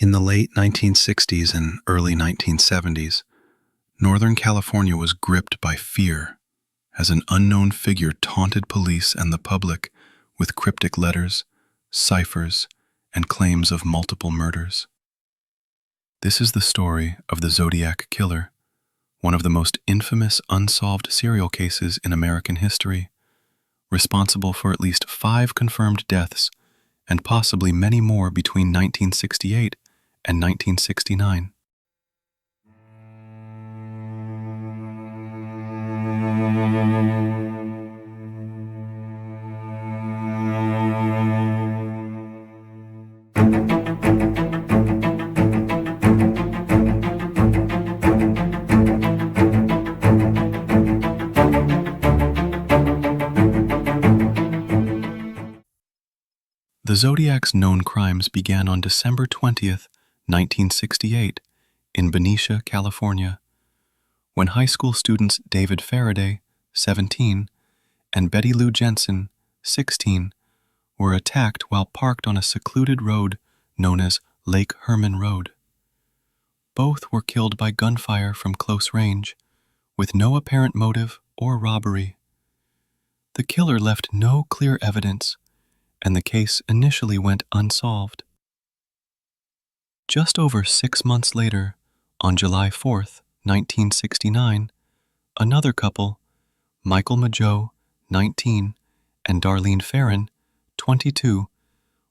In the late 1960s and early 1970s, Northern California was gripped by fear as an unknown figure taunted police and the public with cryptic letters, ciphers, and claims of multiple murders. This is the story of the Zodiac Killer, one of the most infamous unsolved serial cases in American history, responsible for at least 5 confirmed deaths and possibly many more between 1968 and 1969. The Zodiac's known crimes began on December 20th, 1968, in Berryessa, California, when high school students David Faraday, 17, and Betty Lou Jensen, 16, were attacked while parked on a secluded road known as Lake Herman Road. Both were killed by gunfire from close range, with no apparent motive or robbery. The killer left no clear evidence, and the case initially went unsolved. Just over 6 months later, on July 4th, 1969, another couple, Michael Mageau, 19, and Darlene Farron, 22,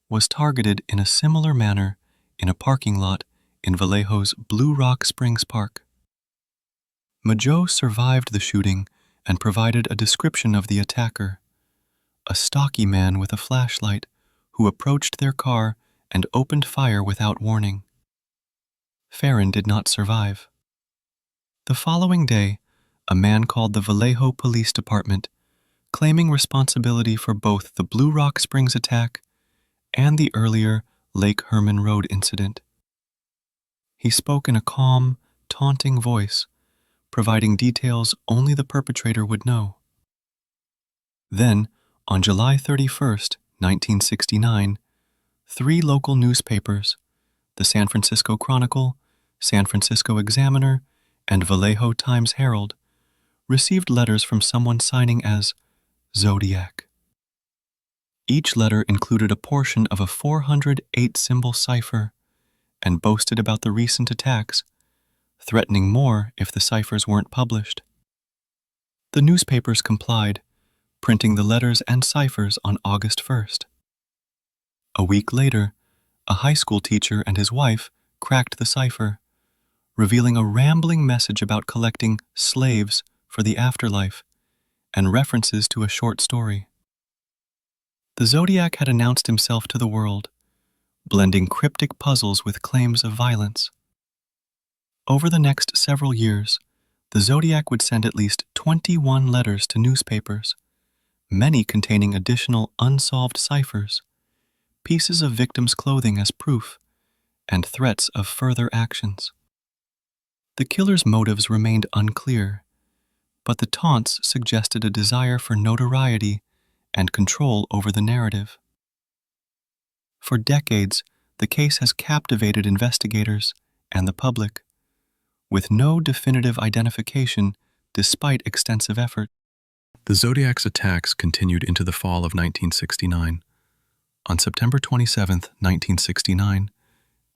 was targeted in a similar manner in a parking lot in Vallejo's Blue Rock Springs Park. Mageau survived the shooting and provided a description of the attacker, a stocky man with a flashlight who approached their car and opened fire without warning. Farron did not survive. The following day, a man called the Vallejo Police Department, claiming responsibility for both the Blue Rock Springs attack and the earlier Lake Herman Road incident. He spoke in a calm, taunting voice, providing details only the perpetrator would know. Then, on July 31st, 1969, 3 local newspapers, the San Francisco Chronicle, San Francisco Examiner, and Vallejo Times-Herald, received letters from someone signing as Zodiac. Each letter included a portion of a 408-symbol cipher and boasted about the recent attacks, threatening more if the ciphers weren't published. The newspapers complied, printing the letters and ciphers on August 1st. A week later, a high school teacher and his wife cracked the cipher, revealing a rambling message about collecting slaves for the afterlife and references to a short story. The Zodiac had announced himself to the world, blending cryptic puzzles with claims of violence. Over the next several years, the Zodiac would send at least 21 letters to newspapers, many containing additional unsolved ciphers, pieces of victims' clothing as proof, and threats of further actions. The killer's motives remained unclear, but the taunts suggested a desire for notoriety and control over the narrative. For decades, the case has captivated investigators and the public, with no definitive identification despite extensive effort. The Zodiac's attacks continued into the fall of 1969. On September 27, 1969,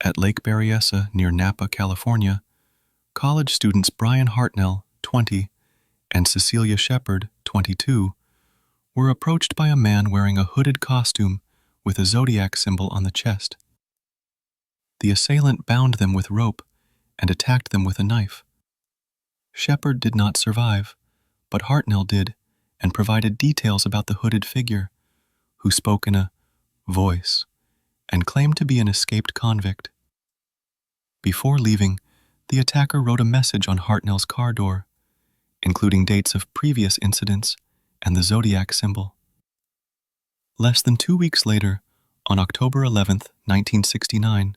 at Lake Berryessa near Napa, California, college students Brian Hartnell, 20, and Cecilia Shepard, 22, were approached by a man wearing a hooded costume with a zodiac symbol on the chest. The assailant bound them with rope and attacked them with a knife. Shepard did not survive, but Hartnell did, and provided details about the hooded figure, who spoke in a voice and claimed to be an escaped convict. Before leaving, the attacker wrote a message on Hartnell's car door, including dates of previous incidents and the zodiac symbol. Less than 2 weeks later, on October 11, 1969,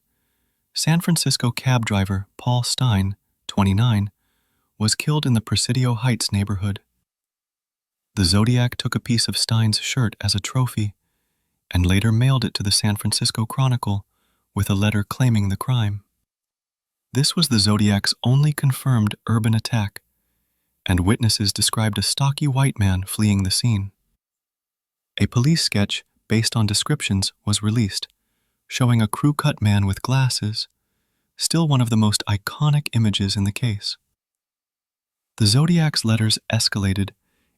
San Francisco cab driver Paul Stine, 29, was killed in the Presidio Heights neighborhood. The Zodiac took a piece of Stine's shirt as a trophy and later mailed it to the San Francisco Chronicle with a letter claiming the crime. This was the Zodiac's only confirmed urban attack, and witnesses described a stocky white man fleeing the scene. A police sketch based on descriptions was released, showing a crew-cut man with glasses, still one of the most iconic images in the case. The Zodiac's letters escalated,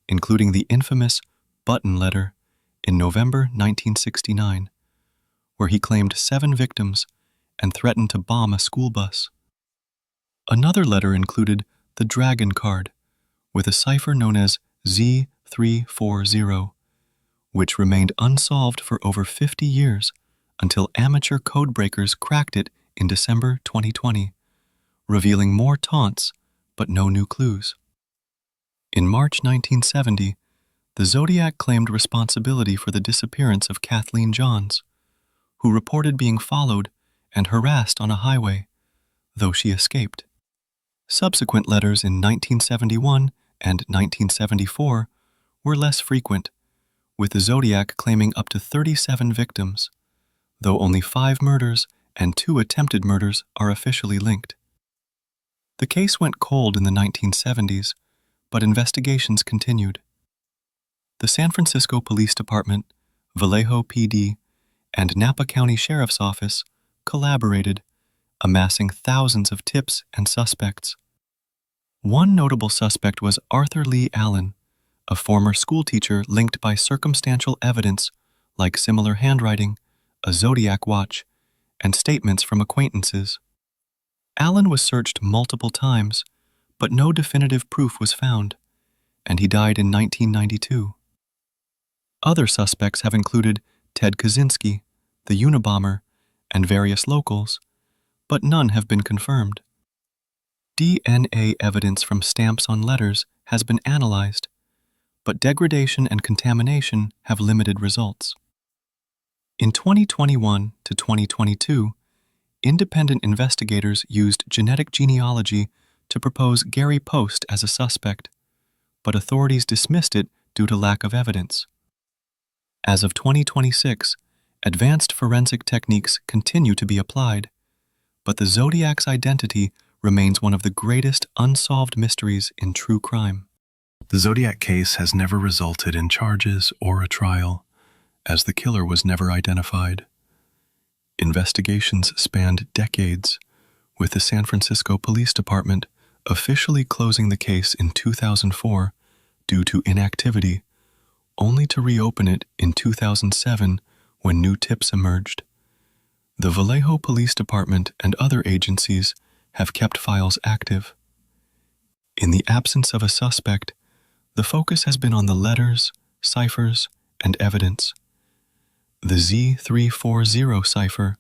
including the infamous button letter in November 1969, where he claimed 7 victims and threatened to bomb a school bus. Another letter included the dragon card, with a cipher known as Z340, which remained unsolved for over 50 years until amateur codebreakers cracked it in December 2020, revealing more taunts but no new clues. In March 1970, the Zodiac claimed responsibility for the disappearance of Kathleen Johns, who reported being followed and harassed on a highway, though she escaped. Subsequent letters in 1971 and 1974 were less frequent, with the Zodiac claiming up to 37 victims, though only 5 murders and 2 attempted murders are officially linked. The case went cold in the 1970s, but investigations continued. The San Francisco Police Department, Vallejo PD, and Napa County Sheriff's Office collaborated, amassing thousands of tips and suspects. One notable suspect was Arthur Leigh Allen, a former schoolteacher linked by circumstantial evidence like similar handwriting, a Zodiac watch, and statements from acquaintances. Allen was searched multiple times, but no definitive proof was found, and he died in 1992. Other suspects have included Ted Kaczynski, the Unabomber, and various locals, but none have been confirmed. DNA evidence from stamps on letters has been analyzed, but degradation and contamination have limited results. In 2021 to 2022, independent investigators used genetic genealogy to propose Gary Post as a suspect, but authorities dismissed it due to lack of evidence. As of 2026, advanced forensic techniques continue to be applied, but the Zodiac's identity remains one of the greatest unsolved mysteries in true crime. The Zodiac case has never resulted in charges or a trial, as the killer was never identified. Investigations spanned decades, with the San Francisco Police Department officially closing the case in 2004 due to inactivity, only to reopen it in 2007 when new tips emerged. The Vallejo Police Department and other agencies have kept files active. In the absence of a suspect, the focus has been on the letters, ciphers, and evidence. The Z340 cipher,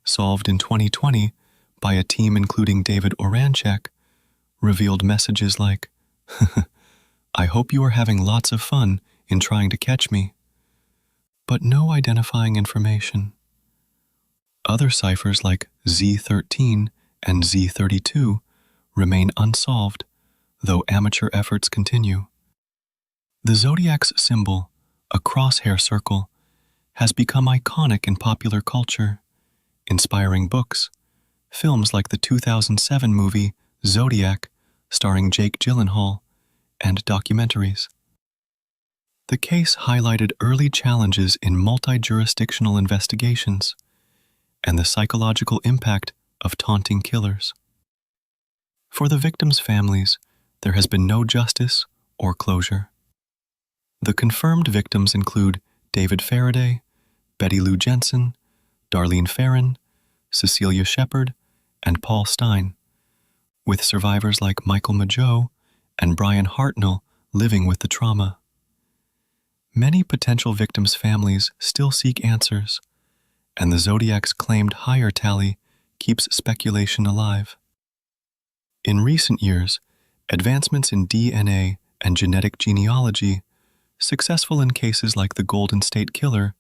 solved in 2020 by a team including David Oranchek, revealed messages like, "I hope you are having lots of fun in trying to catch me," but no identifying information. Other ciphers like Z13 and Z32 remain unsolved, though amateur efforts continue. The Zodiac's symbol, a crosshair circle, has become iconic in popular culture, inspiring books, films like the 2007 movie Zodiac, starring Jake Gyllenhaal, and documentaries. The case highlighted early challenges in multi-jurisdictional investigations and the psychological impact of taunting killers. For the victims' families, there has been no justice or closure. The confirmed victims include David Faraday, Betty Lou Jensen, Darlene Ferrin, Cecilia Shepard, and Paul Stine, with survivors like Michael Mageau and Brian Hartnell living with the trauma. Many potential victims' families still seek answers, and the Zodiac's claimed higher tally keeps speculation alive. In recent years, advancements in DNA and genetic genealogy, successful in cases like the Golden State Killer,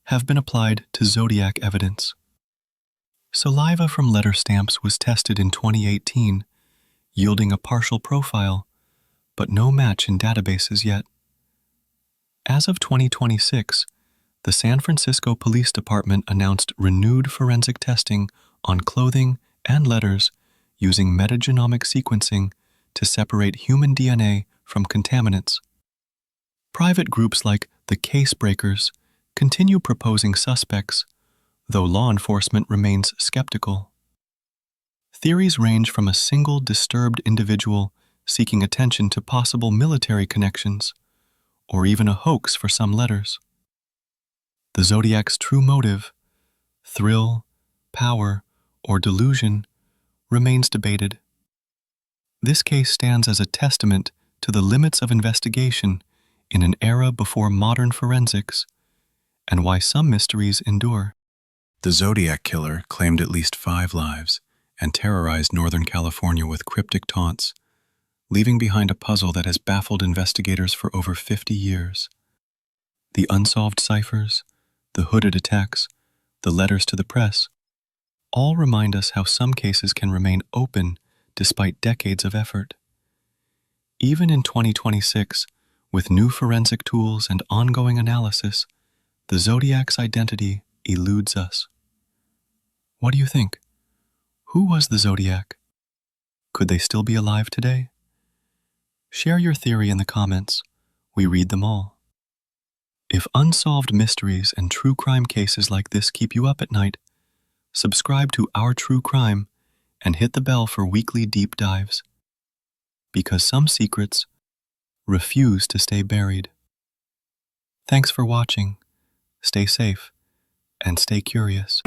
have been applied to Zodiac evidence. Saliva from letter stamps was tested in 2018, yielding a partial profile, but no match in databases yet. As of 2026, The San Francisco Police Department announced renewed forensic testing on clothing and letters using metagenomic sequencing to separate human DNA from contaminants. Private groups like the Case Breakers continue proposing suspects, though law enforcement remains skeptical. Theories range from a single disturbed individual seeking attention to possible military connections, or even a hoax for some letters. The Zodiac's true motive, thrill, power, or delusion, remains debated. This case stands as a testament to the limits of investigation in an era before modern forensics, and why some mysteries endure. The Zodiac Killer claimed at least 5 lives and terrorized Northern California with cryptic taunts, leaving behind a puzzle that has baffled investigators for over 50 years. The unsolved ciphers, the hooded attacks, the letters to the press, all remind us how some cases can remain open despite decades of effort. Even in 2026, with new forensic tools and ongoing analysis, the Zodiac's identity eludes us. What do you think? Who was the Zodiac? Could they still be alive today? Share your theory in the comments. We read them all. If unsolved mysteries and true crime cases like this keep you up at night, subscribe to Our True Crime and hit the bell for weekly deep dives. Because some secrets refuse to stay buried. Thanks for watching. Stay safe and stay curious.